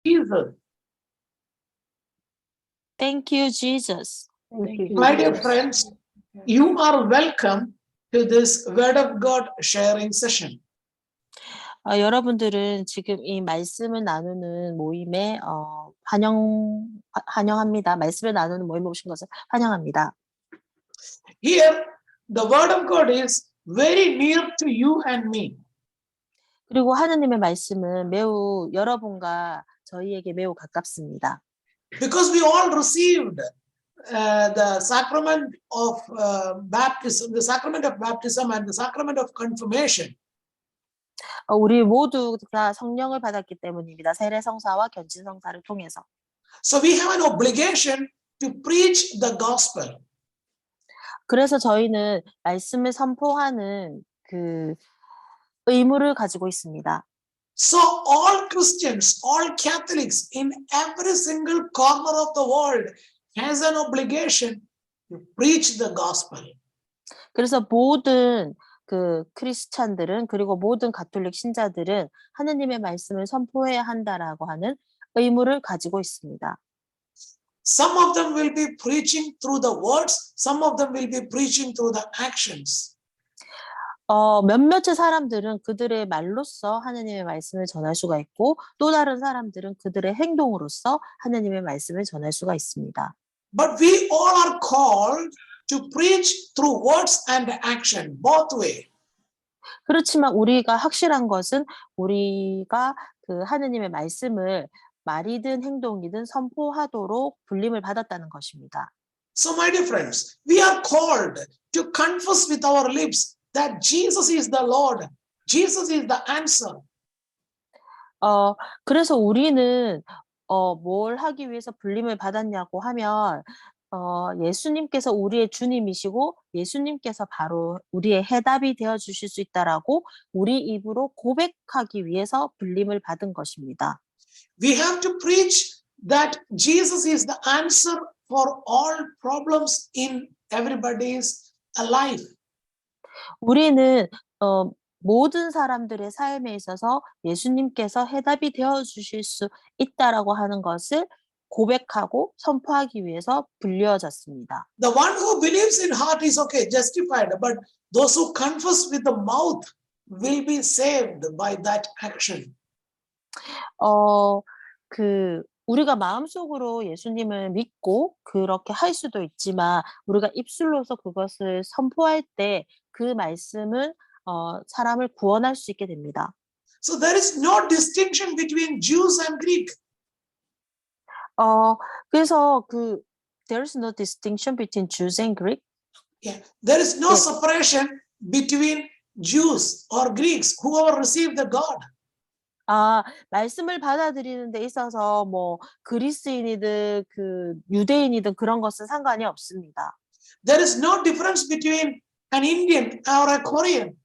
Jesus. Thank you, Jesus. Thank you, My dear Jesus. friends, you are welcome to this Word of God sharing session. 여러분들은 지금 이 말씀을 나누는 모임에 환영합니다. 말씀을 나누는 모임에 오신 것을 환영합니다. Here, the Word of God is very near to you and me. 그리고 하느님의 말씀은 매우 여러분과 저희에게 매우 가깝습니다. Because we all received the sacrament of baptism, the sacrament of baptism and the sacrament of confirmation. 우리 모두 다 성령을 받았기 때문입니다. 세례성사와 견진성사를 통해서. So we have an obligation to preach the gospel. 그래서 저희는 말씀을 선포하는 그 의무를 가지고 있습니다. So all Christians, all Catholics in every single corner of the world has an obligation to preach the gospel. 그래서 모든 그 크리스찬들은 그리고 모든 가톨릭 신자들은 하느님의 말씀을 선포해야 한다라고 하는 의무를 가지고 있습니다. Some of them will be preaching through the words, some of them will be preaching through the actions. 몇몇의 사람들은 그들의 말로써 하느님의 말씀을 전할 수가 있고 또 다른 사람들은 그들의 행동으로써 하느님의 말씀을 전할 수가 있습니다. But we all are called to preach through words and action, both way. 그렇지만 우리가 확실한 것은 우리가 그 하느님의 말씀을 말이든 행동이든 선포하도록 불림을 받았다는 것입니다. So my dear friends, we are called to confess with our lips that Jesus is the Lord, Jesus is the answer. 그래서 우리는 뭘 하기 위해서 불림을 받았냐고 하면 예수님께서 우리의 주님이시고 예수님께서 바로 우리의 해답이 되어 주실 수 있다라고 우리 입으로 고백하기 위해서 불림을 받은 것입니다. We have to preach that Jesus is the answer for all problems in everybody's life. 우리는 모든 사람들의 삶에 있어서 예수님께서 해답이 되어 주실 수 있다라고 하는 것을 고백하고 선포하기 위해서 불려졌습니다. The one who believes in heart is okay, justified, but those who confess with the mouth will be saved by that action. 우리가 마음속으로 예수님을 믿고 그렇게 할 수도 있지만 우리가 입술로서 그것을 선포할 때 그 말씀은 사람을 구원할 수 있게 됩니다. So there is no distinction between Jews and Greek. 그래서 there is no distinction between Jews and Greek. Yeah. There is no separation between Jews or Greeks, whoever received the God. 말씀을 받아들이는 데 있어서 뭐 그리스인이든 유대인이든 그런 것은 상관이 없습니다. There is no difference between an Indian or a Korean.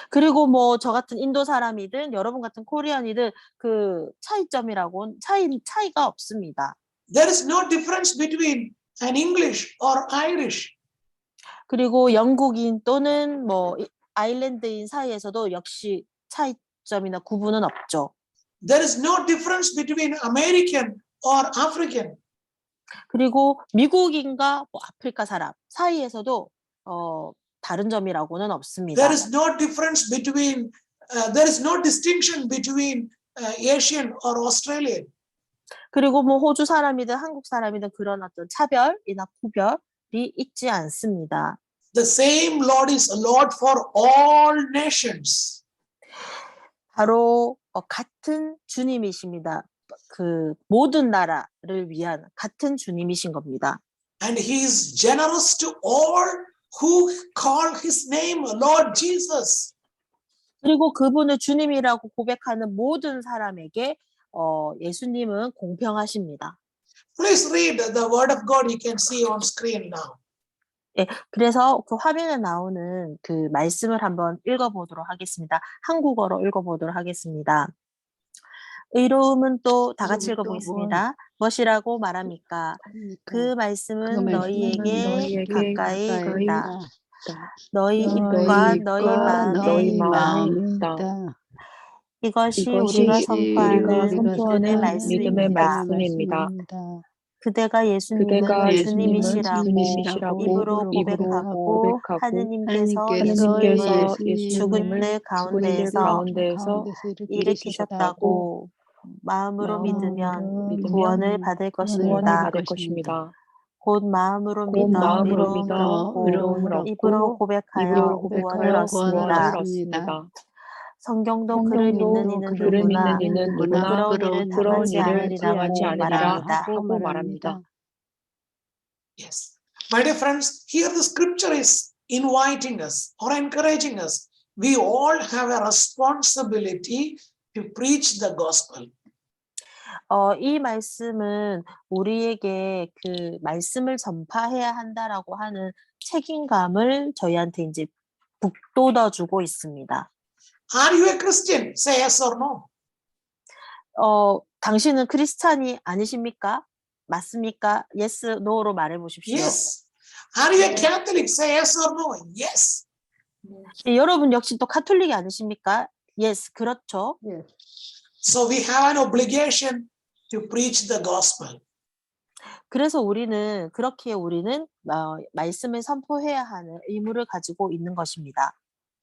그리고 뭐 저 같은 인도 사람이든 여러분 같은 코리안이든 그 차이가 없습니다. There is no difference between an English or Irish. 그리고 영국인 또는 뭐 아일랜드인 사이에서도 역시 차이점이나 구분은 없죠. There is no difference between American or African. 그리고 미국인과 뭐 아프리카 사람 사이에서도 다른 점이라고는 없습니다. There is no difference between, there is no distinction between Asian or Australian. 그리고 뭐 호주 사람이든 한국 사람이든 그런 어떤 차별이나 구별이 있지 않습니다. The same Lord is a Lord for all nations. 바로 같은 주님이십니다. 그 모든 나라를 위한 같은 주님이신 겁니다. And he is generous to all who call his name Lord Jesus. 그리고 그분을 주님이라고 고백하는 모든 사람에게 예수님은 공평하십니다. Please read the word of God you can see on screen now. 네, 그래서 그 화면에 나오는 그 말씀을 한번 읽어보도록 하겠습니다. 한국어로 읽어보도록 하겠습니다. 의로움은 또 다 같이 읽어보겠습니다. 무엇이라고 말합니까? 그 말씀은 너희에게 가까이 있다. 너희 입과 너희 마음에 있다. 이것이 우리가 선포하는 믿음의 믿음의 말씀입니다. 말씀입니다. 그대가 예수님은 그대가 주님이시라고 주님이시라고 입으로 고백하고 하느님께서 예수님을 죽은 들 가운데에서 일으키셨다고 마음으로 믿으면 구원을 받을 것입니다. 곧 마음으로 믿어 의로움을 얻고 입으로 고백하여 구원을 얻습니다. 성경도 그를 믿는 이는 누구나 그런 일을 당하지 않으리라고 말합니다. Yes. My dear friends, here the scripture is inviting us or encouraging us. We all have a responsibility to preach the gospel. 이 말씀은 우리에게 그 말씀을 전파해야 한다라고 하는 책임감을 저희한테 이제 북돋아주고 있습니다. Are you a Christian? Say yes or no. 당신은 크리스찬이 아니십니까? 맞습니까? Yes, no로 말해 보십시오. Yes. Are you a Catholic? Say yes or no. Yes. 여러분 역시 또 카톨릭이 아니십니까? Yes, 그렇죠. So we have an obligation to preach the gospel. 그래서 우리는 말씀을 선포해야 하는 의무를 가지고 있는 것입니다.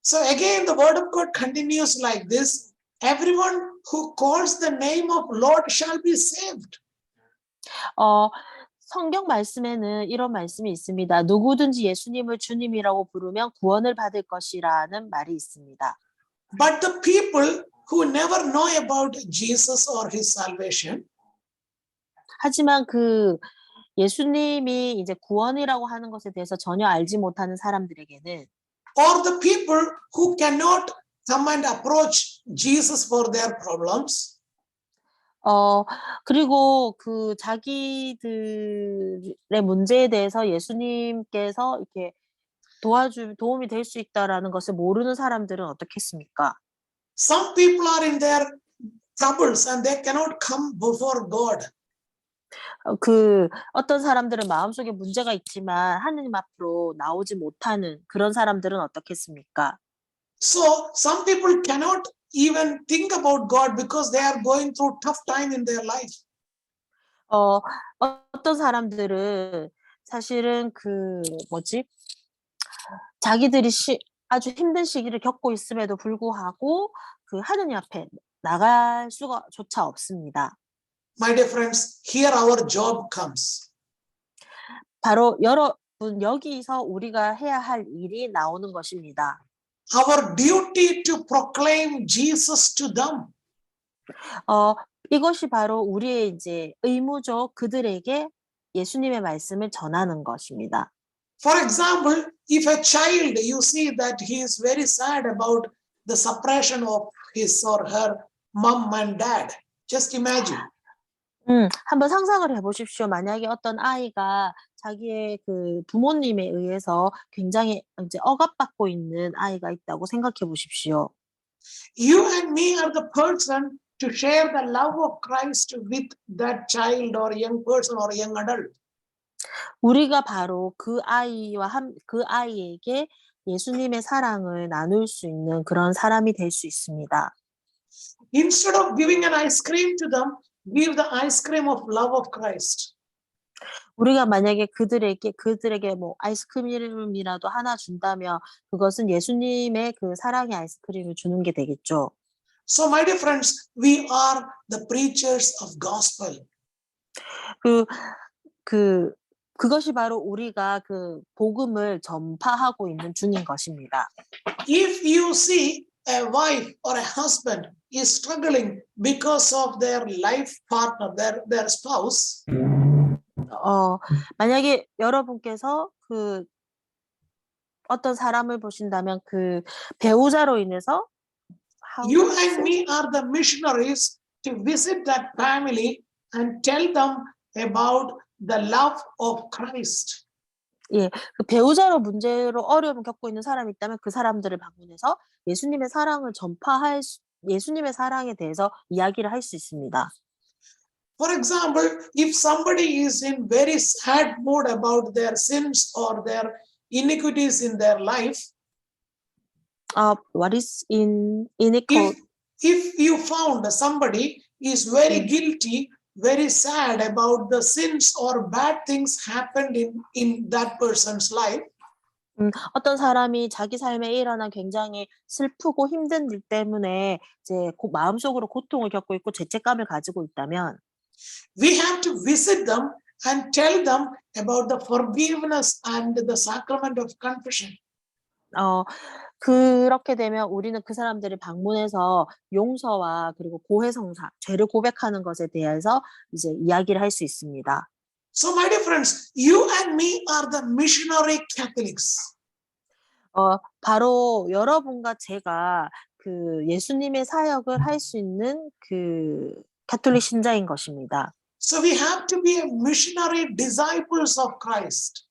So again, the word of God continues like this. Everyone who calls the name of Lord shall be saved. 성경 말씀에는 이런 말씀이 있습니다. 누구든지 예수님을 주님이라고 부르면 구원을 받을 것이라는 말이 있습니다. But the people who never know about Jesus or his salvation, 하지만 그 예수님이 이제 구원이라고 하는 것에 대해서 전혀 알지 못하는 사람들에게는 or the people who cannot come and approach Jesus for their problems, 그리고 그 자기들의 문제에 대해서 예수님께서 이렇게 도움이 될 수 있다라는 것을 모르는 사람들은 어떻겠습니까? some people are in their troubles and they cannot come before God. 그 어떤 사람들은 마음속에 문제가 있지만 하느님 앞으로 나오지 못하는 그런 사람들은 어떻겠습니까? So some people cannot even think about God because they are going through tough time in their life. 어떤 사람들은 사실은 자기들이 아주 힘든 시기를 겪고 있음에도 불구하고 그 하느님 앞에 나갈 수가 조차 없습니다. My dear friends, here our job comes. 바로 여러분 여기서 우리가 해야 할 일이 나오는 것입니다. Our duty to proclaim Jesus to them. 이것이 바로 우리의 이제 의무죠. 그들에게 예수님의 말씀을 전하는 것입니다. For example, if a child, you see that he is very sad about the separation of his or her mom and dad. Just imagine. 한번 상상을 해보십시오. 만약에 어떤 아이가 자기의 그 부모님에 의해서 굉장히 이제 억압받고 있는 아이가 있다고 생각해 보십시오. You and me are the person to share the love of Christ with that child or young person or young adult. 우리가 바로 그 아이에게 예수님의 사랑을 나눌 수 있는 그런 사람이 될 수 있습니다. Instead of giving an ice cream to them, give the ice cream of love of Christ. 우리가 만약에 그들에게 뭐 아이스크림이라도 하나 준다면 그것은 예수님의 그 사랑의 아이스크림을 주는 게 되겠죠. So my dear friends, we are the preachers of gospel. 그것이 바로 우리가 그 복음을 전파하고 있는 중인 것입니다. If you see a wife or a husband is struggling because of their life partner, their spouse, 만약에 여러분께서 그 어떤 사람을 보신다면 그 배우자로 인해서 you and me are the missionaries to visit that family and tell them about the love of Christ. 예, 그 배우자로 문제로 어려움을 겪고 있는 사람이 있다면 그 사람들을 방문해서 예수님의 사랑을 예수님의 사랑에 대해서 이야기를 할 수 있습니다. For example, if somebody is in very sad mood about their sins or their iniquities in their life, What is iniquity? if you found somebody is very guilty, very sad about the sins or bad things happened in that person's life, 어떤 사람이 자기 삶에 일어난 굉장히 슬프고 힘든 일 때문에 이제 마음속으로 고통을 겪고 있고 죄책감을 가지고 있다면 we have to visit them and tell them about the forgiveness and the sacrament of confession. 그렇게 되면 우리는 그 사람들을 방문해서 용서와 그리고 고해성사, 죄를 고백하는 것에 대해서 이제 이야기를 할 수 있습니다. So my dear friends, you and me are the missionary Catholics. 바로 여러분과 제가 그 예수님의 사역을 할 수 있는 그 가톨릭 신자인 것입니다. So we have to be a missionary disciples of Christ.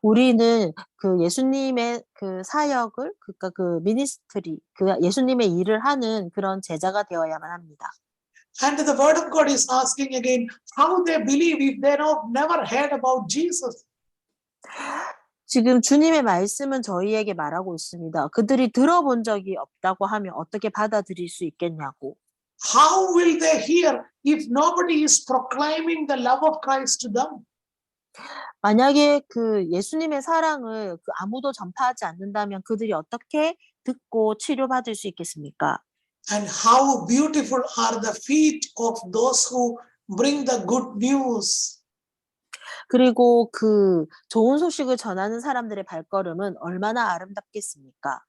우리는 그 예수님의 그 사역을 그러니까 그 미니스트리 그 예수님의 일을 하는 그런 제자가 되어야만 합니다. And the word of God is asking again, how they believe if they never heard about Jesus. 지금 주님의 말씀은 저희에게 말하고 있습니다. 그들이 들어본 적이 없다고 하면 어떻게 받아들일 수 있겠냐고. How will they hear if nobody is proclaiming the love of Christ to them? 만약에 그 예수님의 사랑을 아무도 전파하지 않는다면 그들이 어떻게 듣고 치료받을 수 있겠습니까? And how beautiful are the feet of those who bring the good news. 그리고 그 좋은 소식을 전하는 사람들의 발걸음은 얼마나 아름답겠습니까?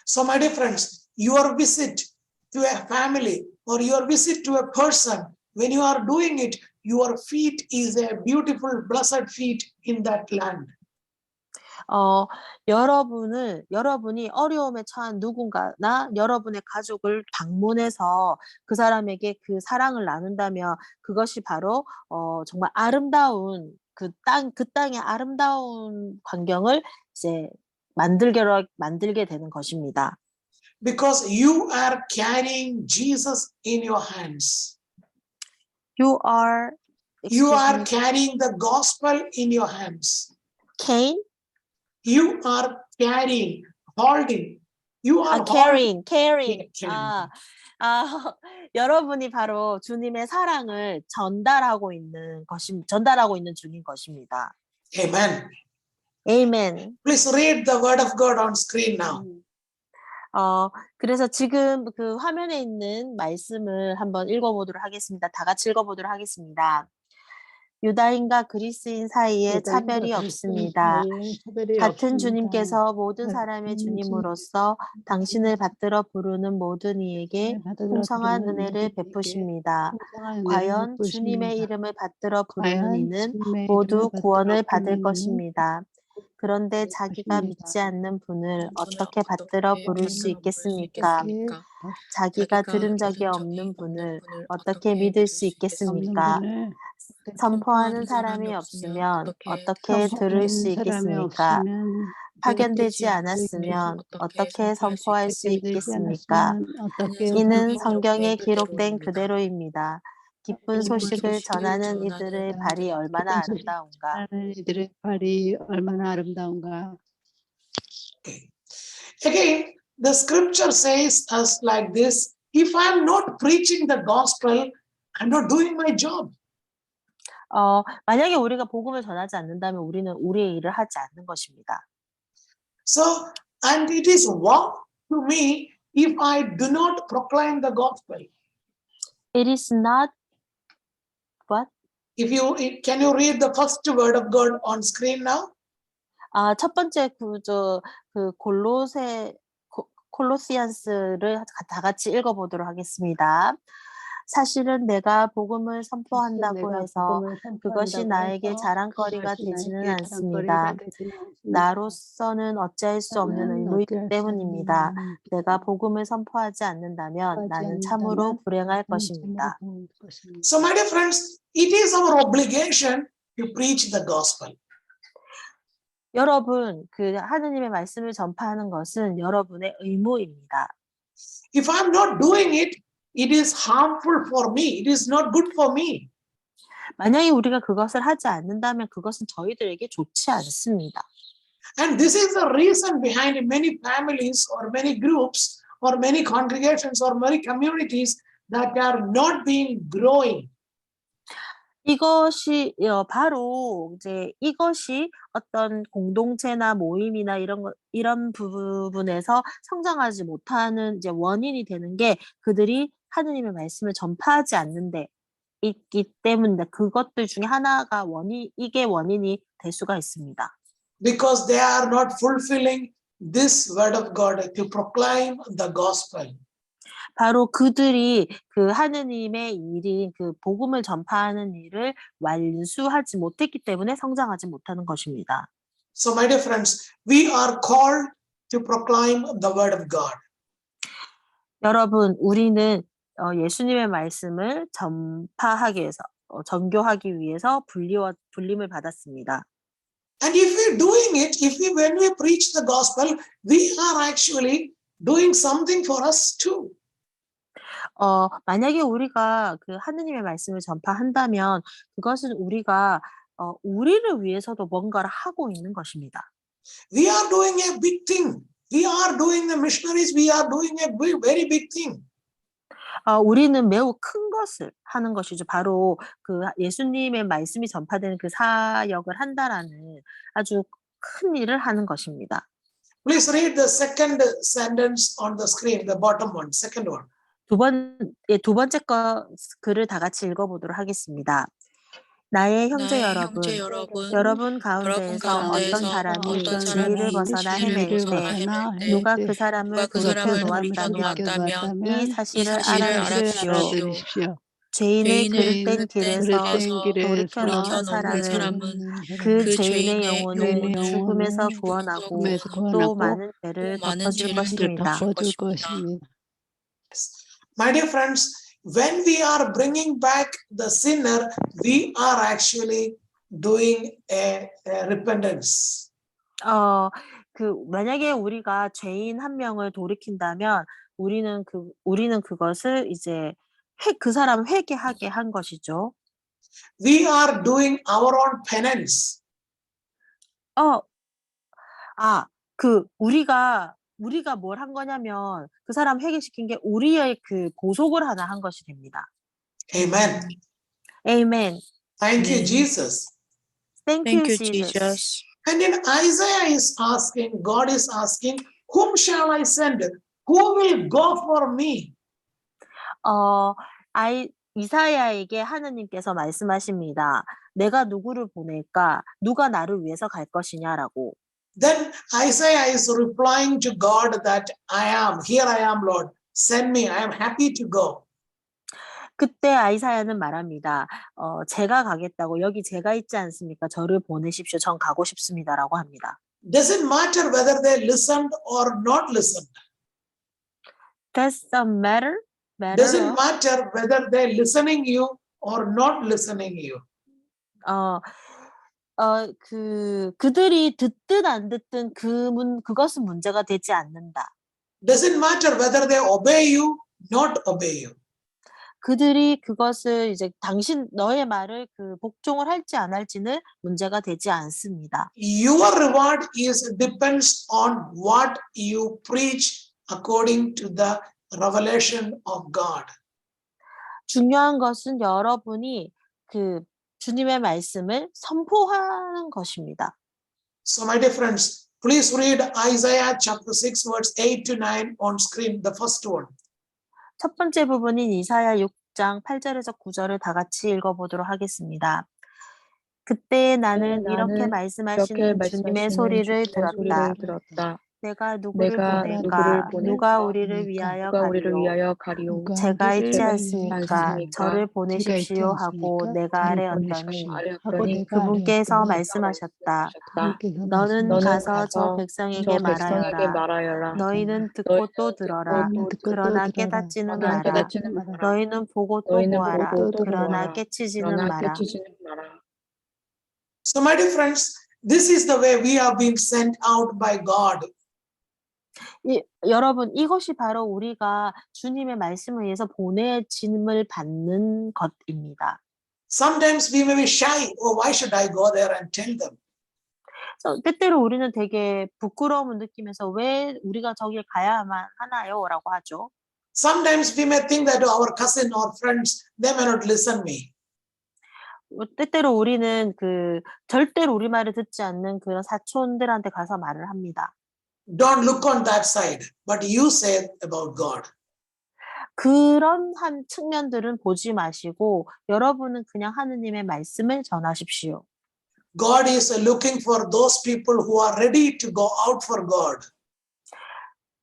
So my dear friends, your visit to a family or your visit to a person, when you are doing it, your feet is a beautiful, blessed feet in that land. 여러분이 어려움에 처한 누군가나 여러분의 가족을 방문해서 그 사람에게 그 사랑을 나눈다면 그것이 바로 정말 아름다운 그 땅의 아름다운 광경을 이제 만들게 되는 것입니다. Because you are carrying Jesus in your hands. You are carrying the gospel in your hands. Cain? You are carrying, holding. You are carrying. carrying. 여러분이 바로 주님의 사랑을 전달하고 있는 중인 것입니다. Amen. Amen. Please read the word of God on screen now. 그래서 지금 그 화면에 있는 말씀을 한번 읽어보도록 하겠습니다. 다 같이 읽어보도록 하겠습니다. 유다인과 그리스인 사이에 차별이 없습니다. 같은 주님께서 모든 사람의 주님으로서 당신을 받들어 부르는 모든 이에게 풍성한 은혜를 베푸십니다. 과연 주님의 이름을 받들어 부르는 이는 모두 구원을 받을 것입니다. 그런데 자기가 믿지 않는 분을 어떻게 받들어 부를 수 있겠습니까? 자기가 들은 적이 없는 분을 어떻게 믿을 수 있겠습니까? 선포하는 사람이 없으면 어떻게 들을 수 있겠습니까? 파견되지 않았으면 어떻게 선포할 수 있겠습니까? 이는 성경에 기록된 그대로입니다. 기쁜 소식을 전하는 이들의 발이 얼마나 아름다운가. Again, the scripture says us like this, if I am not preaching the gospel, I'm not doing my job. 만약에 우리가 복음을 전하지 않는다면 우리는 우리의 일을 하지 않는 것입니다. So, and it is wrong to me if I do not proclaim the gospel. It is not what? Can you read the first word of God on screen now? 첫 번째 콜로시안스를 다 같이 읽어보도록 하겠습니다. 사실은 내가 복음을 선포한다고 해서 그것이 나에게 자랑거리가 되지는 않습니다. 나로서는 어찌할 수 없는 의무이기 때문입니다. 내가 복음을 선포하지 않는다면 나는 참으로 불행할 것입니다. So my dear friends, it is our obligation to preach the gospel. 여러분, 그 하느님의 말씀을 전파하는 것은 여러분의 의무입니다. If I'm not doing it, it is harmful for me. It is not good for me. 만약에 우리가 그것을 하지 않는다면 그것은 저희들에게 좋지 않습니다. And this is the reason behind many families or many groups or many congregations or many communities that are not being growing. 이것이 바로 이제 이것이 어떤 공동체나 모임이나 이런 부분에서 성장하지 못하는 이제 원인이 되는 게 그들이 하느님의 말씀을 전파하지 않는 데 있기 때문에 그것들 중에 하나가 이게 원인이 될 수가 있습니다. Because they are not fulfilling this word of God to proclaim the gospel. 바로 그들이 그 하느님의 일인 그 복음을 전파하는 일을 완수하지 못했기 때문에 성장하지 못하는 것입니다. So my dear friends, we are called to proclaim the word of God. 여러분, 우리는 예수님의 말씀을 전파하기 위해서, 전교하기 위해서 불림을 받았습니다. And if we're doing it, when we preach the gospel, we are actually doing something for us too. 만약에 우리가 그 하느님의 말씀을 전파한다면 그것은 우리가 우리를 위해서도 뭔가를 하고 있는 것입니다. We are doing a big thing. We are doing the missionaries. We are doing a very big thing. 우리는 매우 큰 것을 하는 것이죠. 바로 그 예수님의 말씀이 전파되는 그 사역을 한다라는 아주 큰 일을 하는 것입니다. Please read the second sentence on the screen, the bottom one, second one. 두 번째 글을 다 같이 읽어보도록 하겠습니다. 나의 형제 여러분 가운데에서 어떤 사람이 진리를 벗어나 헤맬 때 누가 그 사람을 돌이켜 놓았다면 이 사실을 알아두십시오. 죄인을 그릇된 길에서 돌이켜 놓은 사람은 그 죄인의 영혼을 죽음에서 구원하고 또 많은 죄를 덮어줄 것입니다. My dear friends, when we are bringing back the sinner, we are actually doing a repentance. 만약에 우리가 죄인 한 명을 돌이킨다면 우리는 그것을 이제 그 사람을 회개하게 한 것이죠. We are doing our own penance. 우리가 뭘 한 거냐면 그 사람 회개시킨 게 우리의 그 보속을 하나 한 것이 됩니다. Amen. Amen. Thank you, Jesus. Thank you, Jesus. And in Isaiah is asking, God is asking, whom shall I send? Who will go for me? 이사야에게 하느님께서 말씀하십니다. 내가 누구를 보낼까? 누가 나를 위해서 갈 것이냐라고. Then Isaiah is replying to God that here I am, Lord. Send me. I am happy to go. 그때 아이사야는 말합니다. 제가 가겠다고 여기 제가 있지 않습니까? 저를 보내십시오. 전 가고 싶습니다라고 합니다. Doesn't matter whether they listened or not listened. Doesn't matter? Doesn't matter whether they're listening you or not listening you. 그들이 듣든 안 듣든 그것은 문제가 되지 않는다. Doesn't matter whether they obey you, not obey you. 그들이 그것을 이제 너의 말을 복종을 할지 안 할지는 문제가 되지 않습니다. Your reward depends on what you preach according to the revelation of God. 중요한 것은 여러분이 주님의 말씀을 선포하는 것입니다. So my dear friends, please read Isaiah chapter 6 verse 8 to 9 on screen, the first one. 첫 번째 부분인 이사야 6장 8절에서 9절을 다 같이 읽어보도록 하겠습니다. 그때 나는 이렇게 말씀하시는 주님의 소리를 들었다. 내가 누구를 보낼까? 누가 우리를 위하여 가리요? 제가 있지 않습니까? 저를 보내십시오 하고 내가 아뢰었더니 그분께서 말씀하셨다. 너는 가서 저 백성에게 말하여라. 너희는 듣고 또 들어라. 그러나 깨닫지는 마라. 너희는 보고 또 보아라. 그러나 깨치지는 마라. So my dear friends, this is the way we are being sent out by God. 여러분, 이것이 바로 우리가 주님의 말씀을 위해서 보내짐을 받는 것입니다. Sometimes we may be shy. Oh, why should I go there and tell them? 때때로 우리는 되게 부끄러움을 느끼면서 왜 우리가 저길 가야만 하나요?라고 하죠. Sometimes we may think that our cousin or friends, they may not listen me. 때때로 우리는 절대로 우리 말을 듣지 않는 그런 사촌들한테 가서 말을 합니다. Don't look on that side, but you say about God. 그런 한 측면들은 보지 마시고 여러분은 그냥 하느님의 말씀을 전하십시오. God is looking for those people who are ready to go out for God.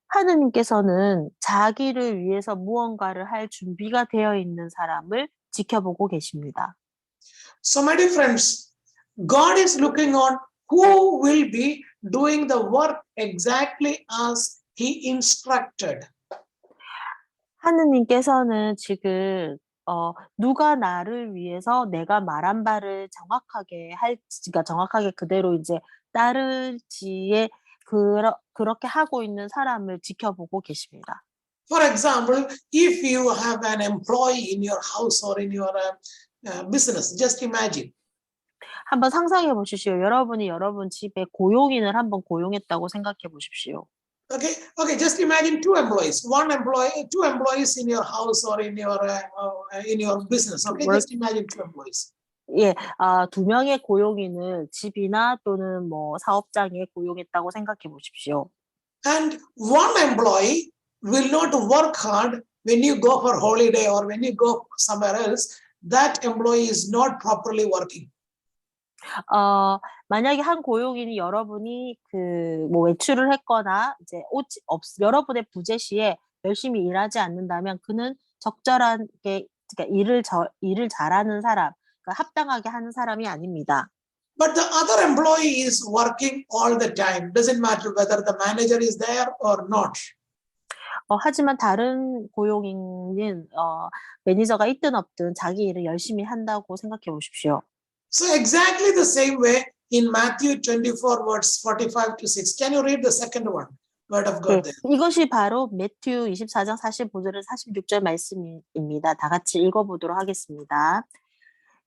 하느님께서는 자기를 위해서 무언가를 할 준비가 되어 있는 사람을 지켜보고 계십니다. So, my dear friends, God is looking on who will be doing the work exactly as He instructed. 하느님께서는 지금 누가 나를 위해서 내가 말한 바를 정확하게 그러니까 정확하게 그대로 이제 따를지에 그렇게 하고 있는 사람을 지켜보고 계십니다. For example, if you have an employee in your house or in your business, just imagine. 한번 상상해 보십시오. 여러분이 여러분 집에 고용인을 한번 고용했다고 생각해 보십시오. Okay, just imagine two employees, two employees in your house or in your business. Okay, just imagine two employees. 예, 두 명의 고용인을 집이나 또는 뭐 사업장에 고용했다고 생각해 보십시오. And one employee will not work hard when you go for holiday or when you go somewhere else. That employee is not properly working. 만약에 한 고용인이 여러분이 뭐 외출을 했거나 이제 여러분의 부재 시에 열심히 일하지 않는다면 그는 적절하게 그러니까 일을 잘하는 사람, 그러니까 합당하게 하는 사람이 아닙니다. But the other employee is working all the time. Doesn't matter whether the manager is there or not. 하지만 다른 고용인은 매니저가 있든 없든 자기 일을 열심히 한다고 생각해 보십시오. So exactly the same way in Matthew 24 verse 45 to 6. Can you read the second one? Word of God there. 이것이 바로 매튜 24장 45절에서 46절 말씀입니다. 다 같이 읽어보도록 하겠습니다.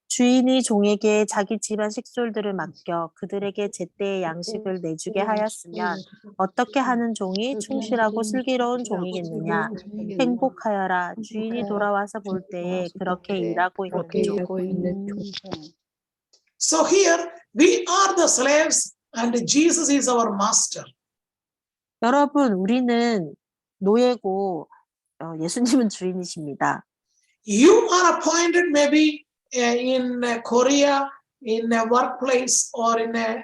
주인이 종에게 자기 집안 식솔들을 맡겨 그들에게 제때의 양식을 내주게 하였으면 어떻게 하는 종이 충실하고 슬기로운 종이겠느냐. 행복하여라. 주인이 돌아와서 볼 때에 그렇게 일하고 있는 종. So here we are the slaves and Jesus is our master. 여러분, 우리는 노예고 예수님은 주인이십니다. You are appointed maybe in Korea, in a workplace or in a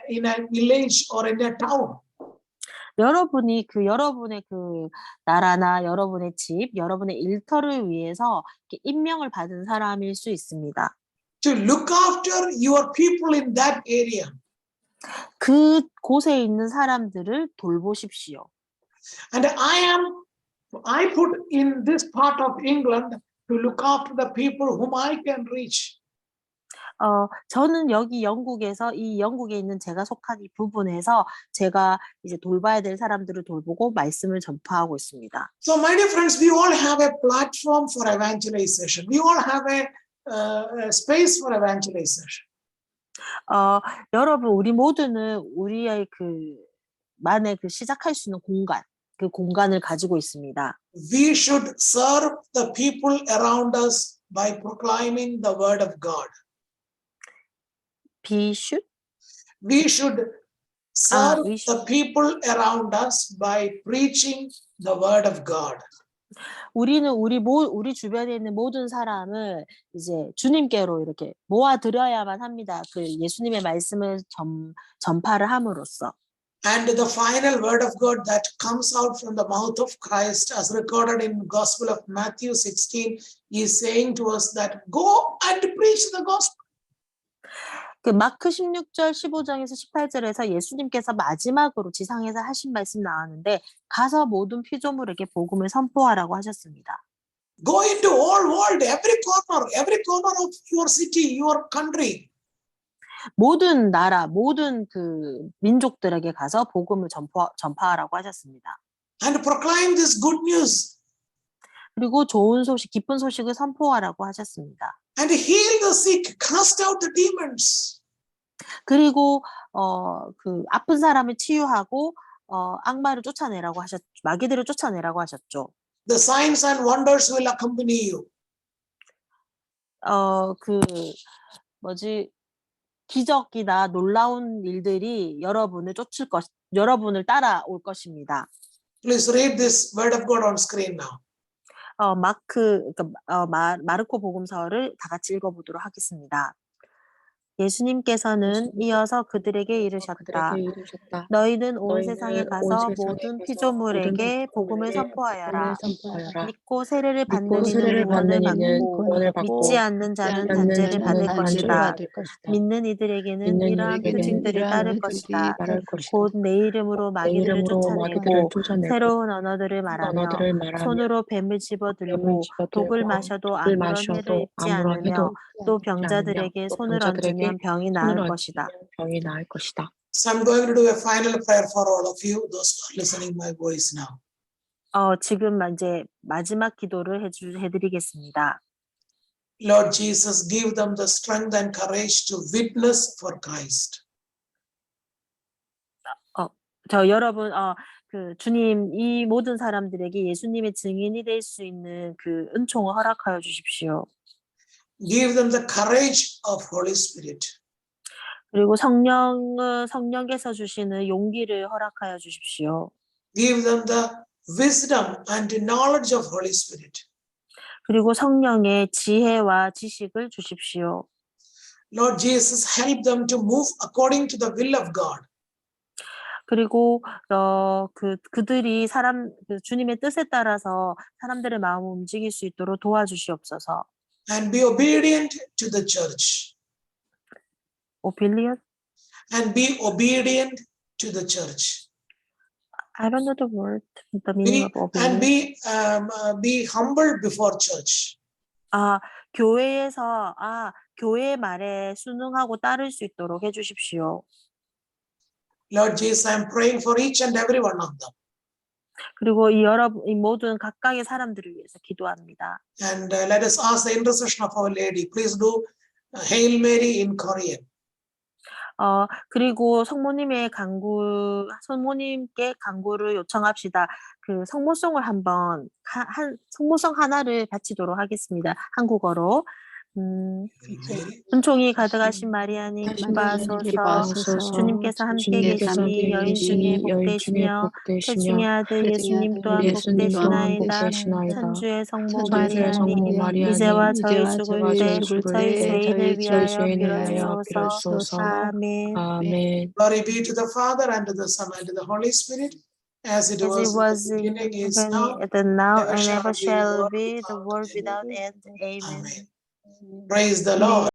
village or in a town. 여러분이 여러분의 나라나 여러분의 집, 여러분의 일터를 위해서 임명을 받은 사람일 수 있습니다. To look after your people in that area. 그곳에 있는 사람들을 돌보십시오. And I put in this part of England to look after the people whom I can reach. 저는 여기 이 영국에 있는 제가 속한 이 부분에서 제가 이제 돌봐야 될 사람들을 돌보고 말씀을 전파하고 있습니다. So my dear friends, we all have a platform for evangelization. We all have a space for evangelization. 여러분, 우리 모두는 우리의 만에 시작할 수 있는 그 공간을 가지고 있습니다. We should serve the people around us by proclaiming the word of God. We should serve the people around us by preaching the word of God. 우리는 우리 주변에 있는 모든 사람을 이제 주님께로 이렇게 모아드려야만 합니다. 예수님의 말씀을 전파를 함으로써. And the final word of God that comes out from the mouth of Christ as recorded in Gospel of Matthew 16 is saying to us that go and preach the gospel. 마크 16절 15장에서 18절에서 예수님께서 마지막으로 지상에서 하신 말씀 나왔는데 가서 모든 피조물에게 복음을 선포하라고 하셨습니다. Go into all world, every corner of your city, your country. 모든 나라, 모든 민족들에게 가서 복음을 전파하라고 하셨습니다. And proclaim this good news. 그리고 좋은 소식, 기쁜 소식을 선포하라고 하셨습니다. And heal the sick, cast out the demons. 그리고 그 아픈 사람을 치유하고 악마를 쫓아내라고 마귀들을 쫓아내라고 하셨죠. The signs and wonders will accompany you. 그 뭐지? 기적이나 놀라운 일들이 여러분을 따라올 것입니다. Please read this word of God on screen now. 마르코 복음서를 다 같이 읽어보도록 하겠습니다. 예수님께서는 이어서 그들에게 이르셨다. 너희는 온 세상에 가서 모든 피조물에게 복음을 선포하여라. 믿고 세례를 받는 이는 구원을 받고 믿지 않는 자는 단죄를 받을 것이다. 믿는 이들에게는 이러한 표징들이 따를 것이다. 곧 내 이름으로 마귀들을 쫓아내고 새로운 언어들을 말하며 손으로 뱀을 집어들고 독을 마셔도 아무런 해를 입지 않으며 또 병자들에게 손을 얹으면 병이 나을 것이다. So I'm going to do a final prayer for all of you, those who are listening my voice now. 지금 이제 마지막 기도를 해드리겠습니다. Lord Jesus, give them the strength and courage to witness for Christ. 여러분, 주님, 이 모든 사람들에게 예수님의 증인이 될 수 있는 그 은총을 허락하여 주십시오. Give them the courage of Holy Spirit. 그리고 성령께서 주시는 용기를 허락하여 주십시오. Give them the wisdom and the knowledge of Holy Spirit. 그리고 성령의 지혜와 지식을 주십시오. Lord Jesus, help them to move according to the will of God. 그리고 그들이 주님의 뜻에 따라서 사람들의 마음을 움직일 수 있도록 도와주시옵소서. And be obedient to the church. Obedient? And be obedient to the church. I don't know the word, the meaning of obedient. And be humble before church. 교회의 말에 순응하고 따를 수 있도록 해주십시오. Lord Jesus, I'm praying for each and every one of them. 그리고 이 모든 각각의 사람들을 위해서 기도합니다. And let us ask the intercession of Our Lady. Please do Hail Mary in Korean. 그리고 성모님께 간구를 요청합시다. 그 성모송을 성모송 하나를 바치도록 하겠습니다. 한국어로. 은총이 가득하신 마리아님 기뻐하소서. 주님께서 함께 계시니 여인 중에 복되시며 태중의 아들 예수님 또한 복되시나이다. 천주의 성모 마리아님 이제와 저희 죽을 때 저희 죄인을 위하여 빌어주소서. 아멘. Glory be to the Father and to the Son and to the Holy Spirit, as it was in the beginning, is now, and ever shall be, the world without end. Amen. Praise the Lord.